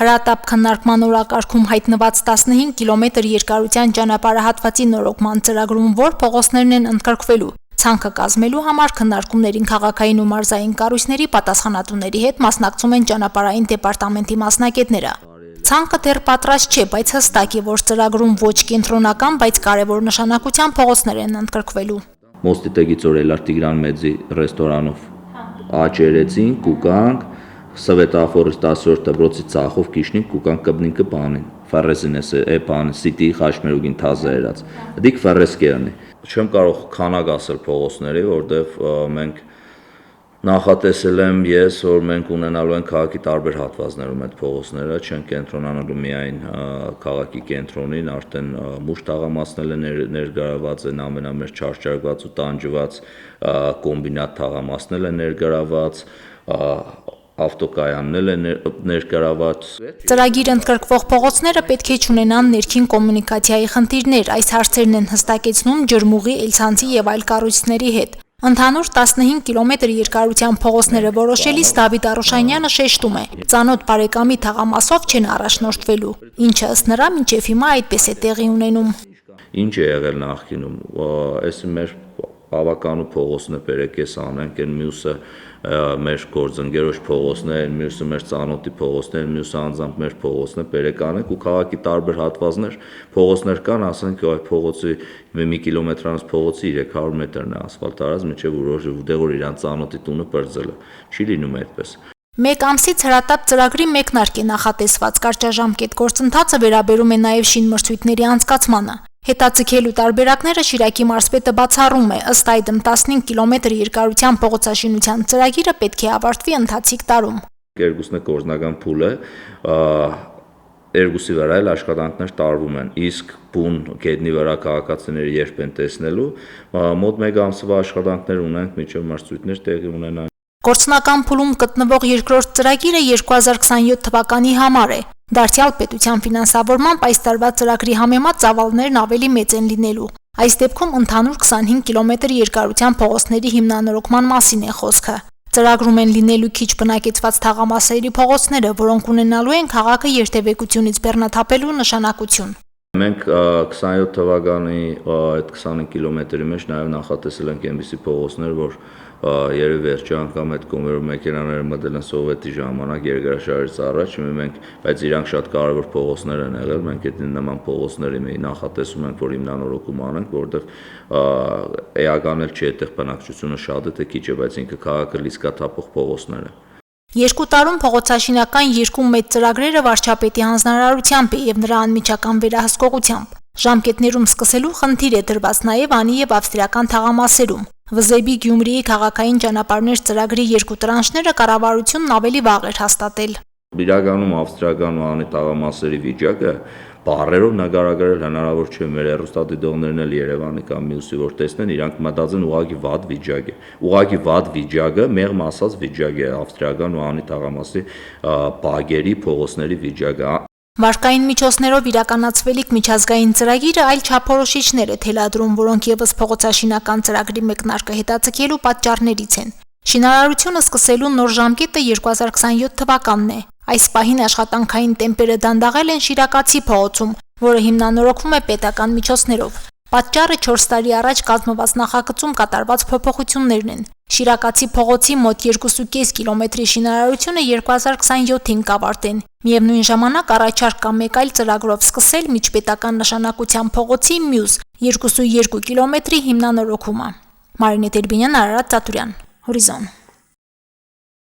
Հրատապ քննարկման օրակարգում հայտնված 15 կիլոմետր երկարության ճանապարհահատվածի նորոգման ծրագրում որ փողոցներն են ընդգրկվելու, ցանկը կազմելու համար քննարկումներին քաղաքային ու մարզային կառույցների պատասխանատուների հետ մասնակցում են ճանապարհային դեպարտամենտի մասնագետները։ Ցանկը դեռ պատրաստ չէ, բայց հստակ է, որ ծրագրում ոչ կենտրոնական, բայց կարևոր նշանակության փողոցներ են ընդգրկվելու։ Մոստիտեգից օրելար Տիգրան Մեծի ռեստորանով աճերեցին, կուկանք, Սվետաֆորից 10-րդ դպրոցի ցախով քիշնիկ կուկան կբնինքը բանին ֆարեզինես է բան սիտի խաշմերուգին թազերած դիք ֆարեսկերնի չեմ կարող քանակ ասել փողոցների որտեվ մենք նախատեսել եմ ես որ մենք ունենալու ենք քաղաքի տարբեր հատվածներում այդ փողոցները չեն կենտրոնանալու միայն քաղաքի կենտրոնին արդեն մուշ թաղամասնել է ներգրաված են ամենամեծ չարչարված ու տանջված կոմբինատ թաղամասնել է ներգրաված ավտոկայանն է ներկայացված։ Ծրագիրը ընդգրկվող փողոցները պետք է չունենան ներքին կոմունիկացիայի խնդիրներ, այս հարցերն են հստակեցնում Ջրմուղի, Էլցանցի եւ այլ կառույցների հետ։ Ընդհանուր 15 կիլոմետր երկարության փողոցները որոշելիս Դավիթ Արուշանյանը շեշտում է. ծանոթ բարեկամի թաղամասով չեն առաջնորդվելու, ինչը ըստ նրա մինչև հիմա այդպես է տեղի ունենում։ Ինչ է եղել նախկինում, այս մեր բավականու փողոցն է բերեկես անենք, այն մյուսը մեր գործընկերոջ փողոցն է, մյուսը մեր ծանոթի փողոցն է, մյուսը անձամբ մեր փողոցն է, բերեկանենք ու քաղաքի տարբեր հատվածներ փողոցներ կան, ասենք այ փողոցի 1 կիլոմետրանոց փողոցի 300 մետրն է ասֆալտ արած, մինչև որ իրան ծանոթի տունը բրձելը։ Չի լինում այդպես։ Մեկ ամսից հրատապ ծրագրի մեկնարկ է նախատեսված, կարճաժամկետ գործընթացը վերաբերում է նաև շինմրցույթների անցկացմանը։ Հետաձգելու տարբերակները Շիրակի մարզպետը բացառում է, ըստ այդմ 15 կիլոմետր երկարության փողոցաշինության ծրագիրը պետք է ավարտվի ընթացիկ տարում։ Երկուսն է գործնական փուլ է, երկուսի վրա էլ աշխատանքներ տարվում են, իսկ բուն գետնի վրա քաղաքացիները երբ են տեսնելու, մոտ 1 ամսվա աշխատանքներ ունենք, մինչև մարզպետներ տեղի ունենան։ Գործնական փուլում գտնվող երկրորդ ծրագիրը 2027 թվականի համար է։ Դարձյալ պետության ֆինանսավորմամբ այս տարվա ծրագրի համեմատ ծավալներն ավելի մեծ են լինելու։ Այս դեպքում ընդհանուր 25 կիլոմետր երկարության փողոցների հիմնանորոգման մասին է խոսքը։ Ծրագրում են լինելու քիչ բնակեցված թաղամասերի փողոցները, որոնք ունենալու են քաղաքը երթևեկությունից բեռնաթափելու նշանակություն։ Մենք 27 թվականի այդ 25 կիլոմետրի մեջ նաև նախատեսել ենք այնպիսի փողոցներ, որ երևի վերջի անգամ այդ կոմերով մեքենաները մտել են սովետի ժամանակ երկրաշարժից առաջ, բայց իրանք շատ կարևոր փողոցներ են եղել, մենք այդ նման փողոցների նախատեսում ենք, որ հիմնանորոգում անենք, որովհետև էական էլ չի այդտեղ բնակչությունը շատ է, թե քիչ է, բայց ինքը քաղաքը լիցքաթափող փողոցներ է։ Երկու տարում փողոցաշինական երկու մեծ ծրագրերը վարչապետի հանձնարարությամբ եւ նրա անմիջական վերահսկողությամբ։ Ժամկետներում սկսելու խնդիր է դրված նաեւ անի եւ ավստրիական թաղամասերում։ Վզեբի Գյումրիի քաղաքային ճանապարհներ ծրագրի երկու տրանշները կառավարությունն ավելի վաղ էր հաստատել։ Իրականում ավստրիական ու անի թաղամասերի վիճակը բառերով նկարագրել հնարավոր չէ, մեր հեռուստադիտողներն էլ Երևանի կամ մյուսի որ տեսնեն, իրանք մտածեն ուղղակի վատ վիճակ է։ Ուղղակի վատ վիճակը մեղմ ասած վիճակ է ավստրիական ու անի թաղամասի բագերի փողոցների վիճակը։ Վարկային միջոցներով իրականացվելիք միջազգային ծրագիրը այլ չափորոշիչներ է թելադրում, որոնք եւս փողոցաշինական ծրագրի մեկնարկը հետաձգելու պատճառներից են։ Շինարարությունը սկսելու նոր ժամկետը 2027 թվականն է։ Այս պահին աշխատանքային տեմպերը դանդաղել են Շիրակացի փողոցում, որը հիմնանորոգվում է պետական միջոցներով։ Պատճառը 4 տարի առաջ կազմված նախագծում կատարված փոփոխություններն են։ Շիրակացի փողոցի մոտ 2.5 կիլոմետրի շինարարությունը 2027-ին կավարտեն։ Միևնույն ժամանակ առաջարկ կա մեկ այլ ծրագրով սկսել միջպետական նշանակության փողոցի մյուս 2.2 կիլոմետրի հիմնանորոգումը։ Մարինե Տերբինյան, Արարատ Ծատուրյան, Հորիզոն։